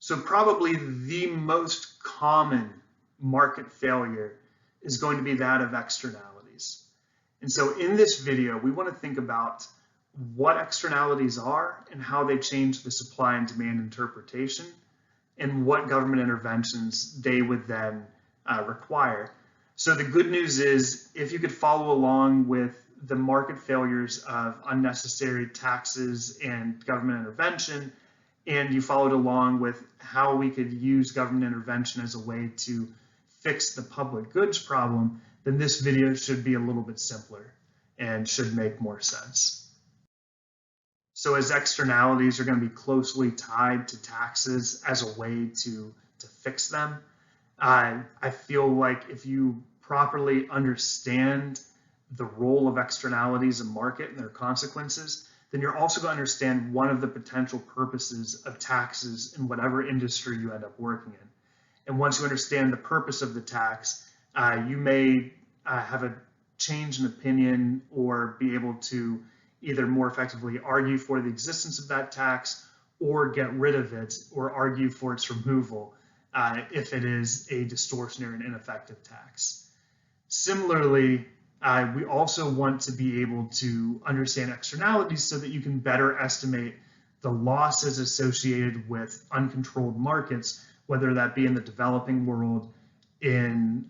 So probably the most common market failure is going to be that of externalities. And so in this video, we want to think about what externalities are and how they change the supply and demand interpretation and what government interventions they would then require. So the good news is, if you could follow along with the market failures of unnecessary taxes and government intervention, and you followed along with how we could use government intervention as a way to fix the public goods problem, then this video should be a little bit simpler and should make more sense. So as externalities are going to be closely tied to taxes as a way to fix them, I feel like if you properly understand the role of externalities in market and their consequences, then you're also going to understand one of the potential purposes of taxes in whatever industry you end up working in. And once you understand the purpose of the tax, you may have a change in opinion or be able to either more effectively argue for the existence of that tax or get rid of it or argue for its removal if it is a distortionary and ineffective tax. Similarly, we also want to be able to understand externalities so that you can better estimate the losses associated with uncontrolled markets, whether that be in the developing world, in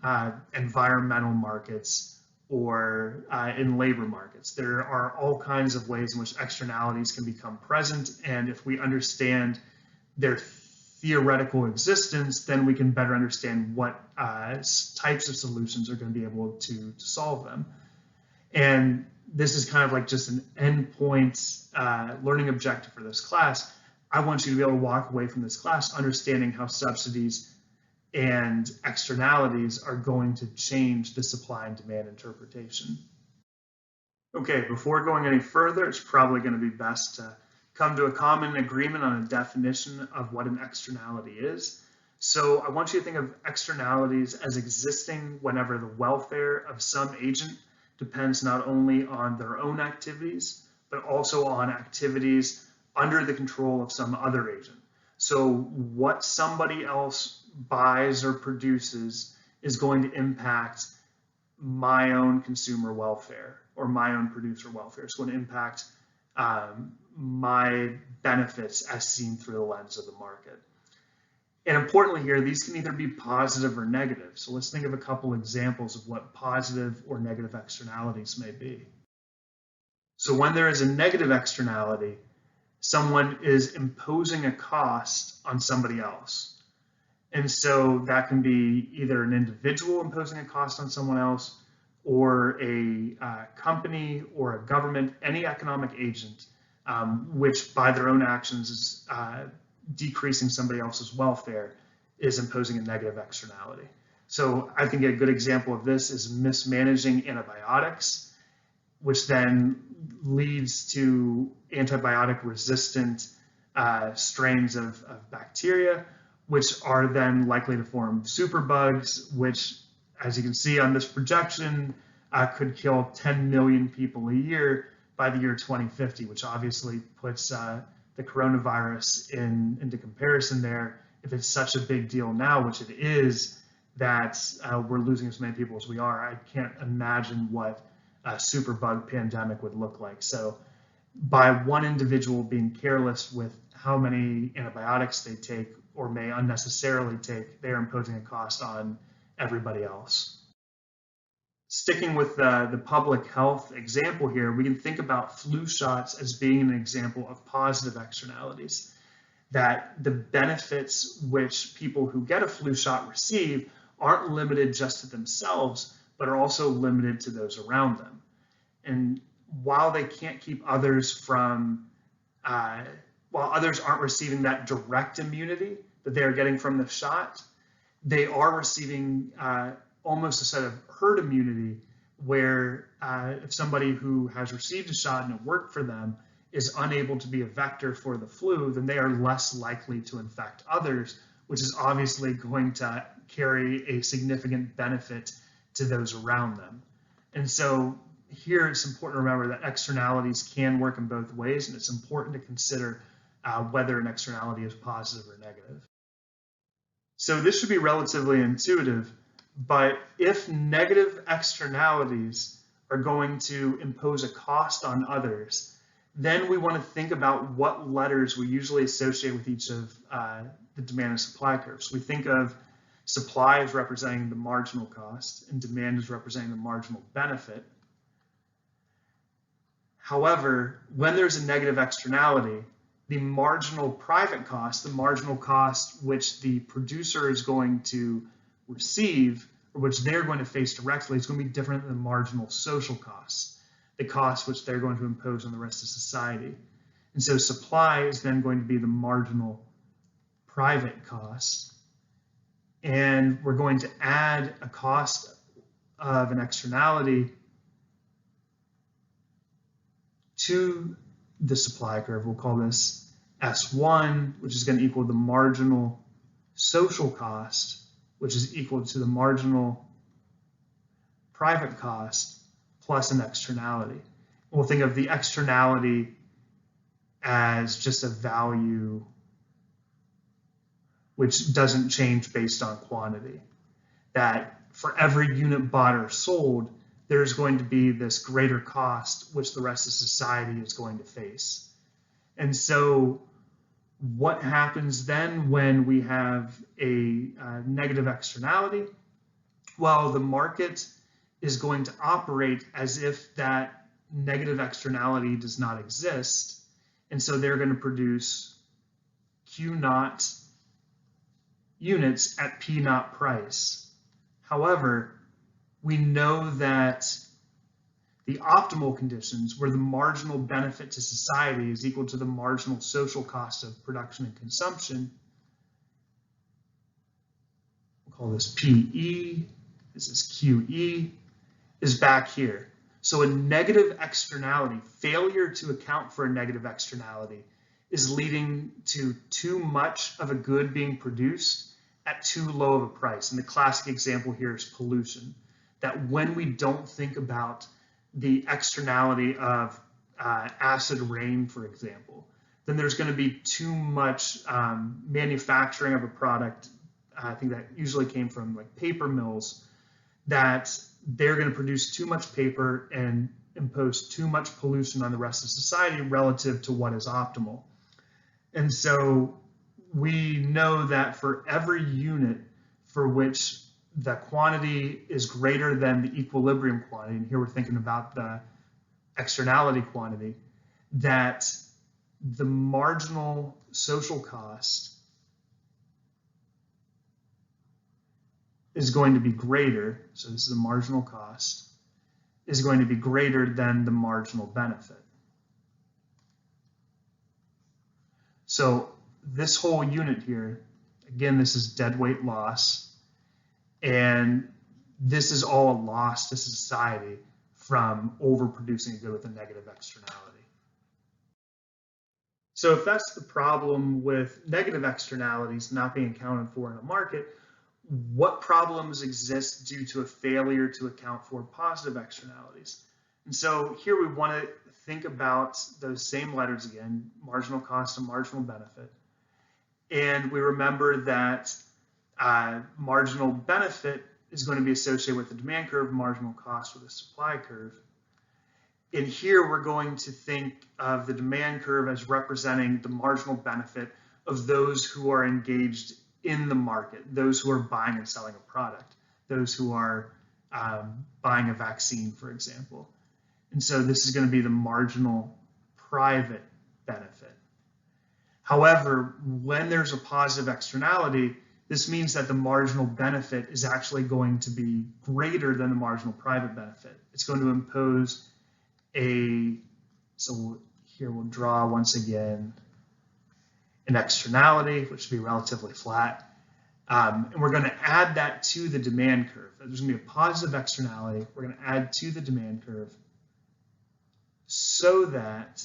environmental markets, or in labor markets. There are all kinds of ways in which externalities can become present, and if we understand their theoretical existence, then we can better understand what types of solutions are going to be able to solve them. And this is kind of like just an endpoint learning objective for this class. I want you to be able to walk away from this class understanding how subsidies and externalities are going to change the supply and demand interpretation. Okay, before going any further, it's probably going to be best to come to a common agreement on a definition of what an externality is. So I want you to think of externalities as existing whenever the welfare of some agent depends not only on their own activities, but also on activities under the control of some other agent. So what somebody else buys or produces is going to impact my own consumer welfare or my own producer welfare. It's going to impact my benefits as seen through the lens of the market. And importantly here, these can either be positive or negative. So let's think of a couple examples of what positive or negative externalities may be. So when there is a negative externality, someone is imposing a cost on somebody else. And so that can be either an individual imposing a cost on someone else, or a company or a government, any economic agent, which by their own actions is decreasing somebody else's welfare, is imposing a negative externality. So I think a good example of this is mismanaging antibiotics, which then leads to antibiotic resistant strains of bacteria, which are then likely to form superbugs, which, as you can see on this projection, could kill 10 million people a year by the year 2050, which obviously puts the coronavirus into comparison there. If it's such a big deal now, which it is, that we're losing as many people as we are, I can't imagine what a superbug pandemic would look like. So by one individual being careless with how many antibiotics they take or may unnecessarily take, they are imposing a cost on everybody else. Sticking with the public health example here, we can think about flu shots as being an example of positive externalities, that the benefits which people who get a flu shot receive aren't limited just to themselves, but are also limited to those around them. And while they can't keep others from, while others aren't receiving that direct immunity that they are getting from the shot, they are receiving almost a set of herd immunity where if somebody who has received a shot and it worked for them is unable to be a vector for the flu, then they are less likely to infect others, which is obviously going to carry a significant benefit to those around them. And so here it's important to remember that externalities can work in both ways, and it's important to consider whether an externality is positive or negative. So this should be relatively intuitive, but if negative externalities are going to impose a cost on others, then we want to think about what letters we usually associate with each of the demand and supply curves. We think of supply as representing the marginal cost and demand as representing the marginal benefit. However, when there's a negative externality, the marginal private cost, the marginal cost which the producer is going to receive, or which they're going to face directly, is going to be different than the marginal social costs, the cost which they're going to impose on the rest of society. And so supply is then going to be the marginal private cost. And we're going to add a cost of an externality to the supply curve. We'll call this S1, which is going to equal the marginal social cost, which is equal to the marginal private cost plus an externality. We'll think of the externality as just a value which doesn't change based on quantity. That for every unit bought or sold, there's going to be this greater cost which the rest of society is going to face. And so what happens then when we have a negative externality? Well, the market is going to operate as if that negative externality does not exist. And so they're going to produce Q naught units at P naught price. However, we know that the optimal conditions where the marginal benefit to society is equal to the marginal social cost of production and consumption, we'll call this PE, this is QE, is back here. So a negative externality, failure to account for a negative externality, is leading to too much of a good being produced at too low of a price. And the classic example here is pollution. That when we don't think about the externality of acid rain, for example, then there's going to be too much manufacturing of a product. I think that usually came from like paper mills, that they're going to produce too much paper and impose too much pollution on the rest of society relative to what is optimal. And so we know that for every unit for which the quantity is greater than the equilibrium quantity, and here we're thinking about the externality quantity, that the marginal social cost is going to be greater, so this is the marginal cost, is going to be greater than the marginal benefit. So this whole unit here, again, this is deadweight loss, and this is all a loss to society from overproducing a good with a negative externality. So if that's the problem with negative externalities not being accounted for in a market, what problems exist due to a failure to account for positive externalities? And so here we want to think about those same letters again, marginal cost and marginal benefit. And we remember that marginal benefit is going to be associated with the demand curve, marginal cost with the supply curve. In here, we're going to think of the demand curve as representing the marginal benefit of those who are engaged in the market, those who are buying and selling a product, those who are buying a vaccine, for example. And so this is going to be the marginal private benefit. However, when there's a positive externality, this means that the marginal benefit is actually going to be greater than the marginal private benefit. It's going to impose so here we'll draw once again an externality, which will be relatively flat. And we're going to add that to the demand curve. There's going to be a positive externality. We're going to add to the demand curve so that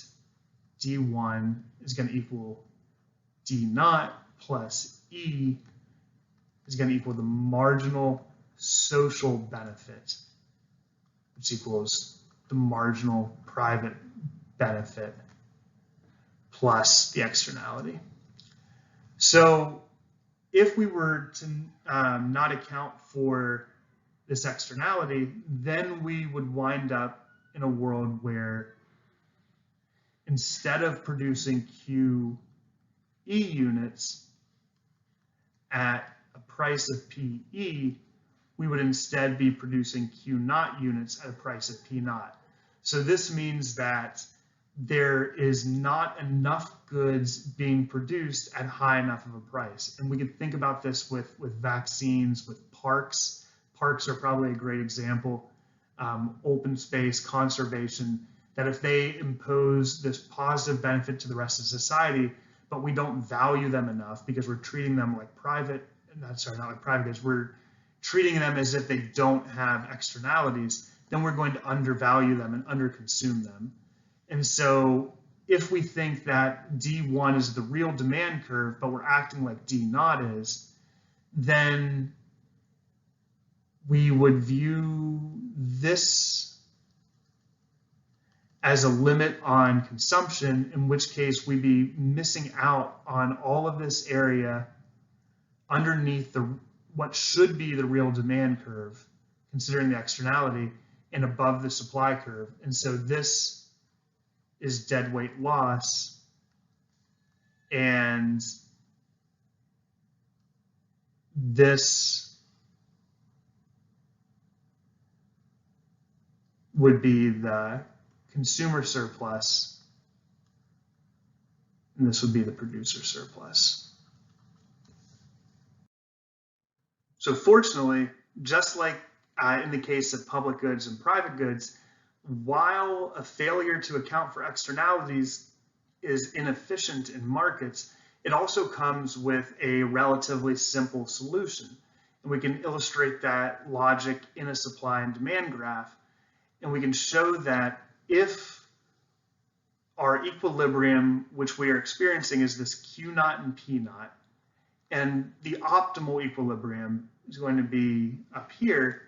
D1 is going to equal D naught plus E is going to equal the marginal social benefit, which equals the marginal private benefit plus the externality. So if we were to not account for this externality, then we would wind up in a world where instead of producing QE units at a price of PE, we would instead be producing Q naught units at a price of P naught. So this means that there is not enough goods being produced at high enough of a price. And we could think about this with vaccines, with parks. Parks are probably a great example. Open space, conservation, that if they impose this positive benefit to the rest of society, but we don't value them enough because we're treating them like not like private goods, we're treating them as if they don't have externalities, then we're going to undervalue them and underconsume them. And so if we think that D1 is the real demand curve, but we're acting like D naught is, then we would view this as a limit on consumption, in which case we'd be missing out on all of this area underneath what should be the real demand curve, considering the externality, and above the supply curve. And so this is deadweight loss, and this would be the consumer surplus, and this would be the producer surplus. So fortunately, just like in the case of public goods and private goods, while a failure to account for externalities is inefficient in markets, it also comes with a relatively simple solution. And we can illustrate that logic in a supply and demand graph. And we can show that if our equilibrium, which we are experiencing, is this Q naught and P naught, and the optimal equilibrium is going to be up here,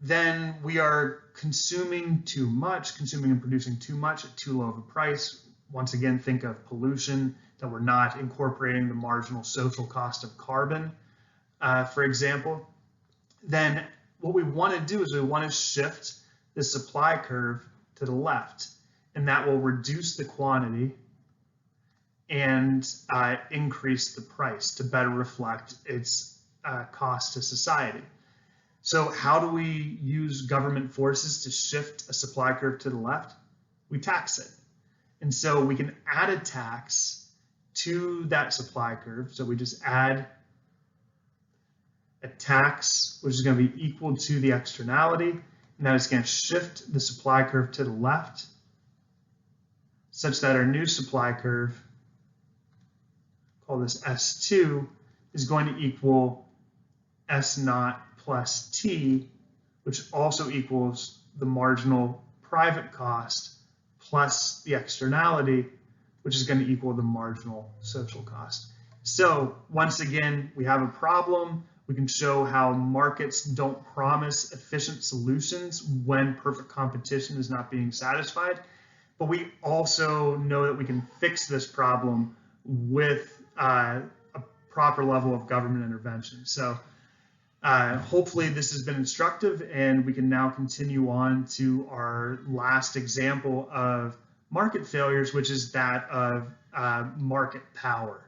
then we are consuming too much, consuming and producing too much at too low of a price. Once again, think of pollution, that we're not incorporating the marginal social cost of carbon, for example. Then what we want to do is we want to shift the supply curve to the left, and that will reduce the quantity and increase the price to better reflect its cost to society. So how do we use government forces to shift a supply curve to the left? We tax it. And so we can add a tax to that supply curve. So we just add a tax, which is going to be equal to the externality, and that is going to shift the supply curve to the left, such that our new supply curve, call this S2, is going to equal S naught plus T, which also equals the marginal private cost plus the externality, which is going to equal the marginal social cost. So once again, we have a problem. We can show how markets don't promise efficient solutions when perfect competition is not being satisfied. But we also know that we can fix this problem with a proper level of government intervention. So hopefully this has been instructive, and we can now continue on to our last example of market failures, which is that of market power.